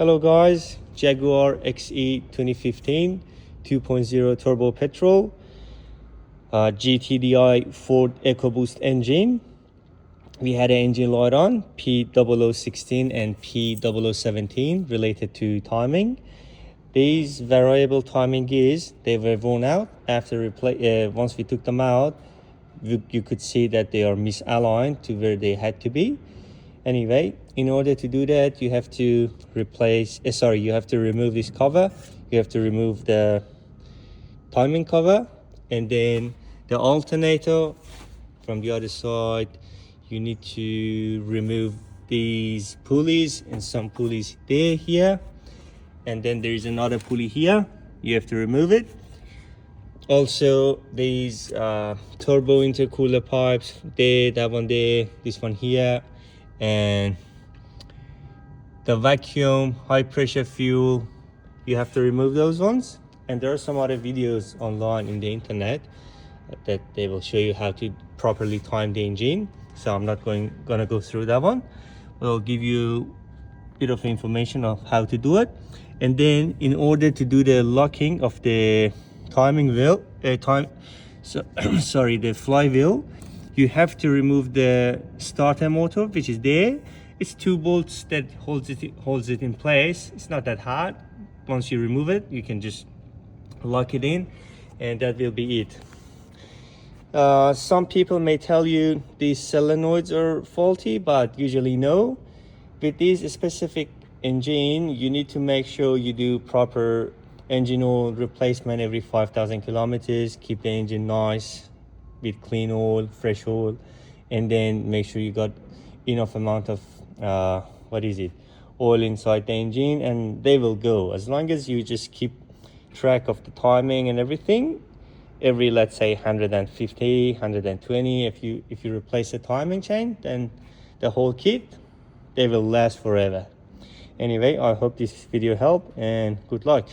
Hello guys, Jaguar XE 2015 2.0 turbo petrol, GTDi Ford EcoBoost engine. We had an engine light on, P0016 and P0017 related to timing. These variable timing gears, they were worn out after once we took them out. You could see that they are misaligned to where they had to be. Anyway, in order to do that, you have to you have to remove this cover. You have to remove the timing cover, and then the alternator from the other side. You need to remove these pulleys and some pulleys here, and then there is another pulley here. You have to remove it. Also, these turbo intercooler pipes there, that one there, this one here, and the vacuum high pressure fuel, you have to remove those ones. And there are some other videos online in the internet that they will show you how to properly time the engine, so I'm not gonna go through that one. I'll give you a bit of information of how to do it. And then in order to do the locking of the timing wheel, the flywheel, you have to remove the starter motor, which is there. It's 2 bolts that holds it in place. It's not that hard. Once you remove it, you can just lock it in, and that will be it. Some people may tell you these solenoids are faulty, but usually no. With this specific engine, you need to make sure you do proper engine oil replacement every 5,000 kilometers. Keep the engine nice with clean oil, fresh oil, and then make sure you got enough amount of oil inside the engine, and they will go. As long as you just keep track of the timing and everything, every, let's say, 150, 120, if you replace the timing chain, then the whole kit, they will last forever. Anyway, I hope this video helped, and good luck.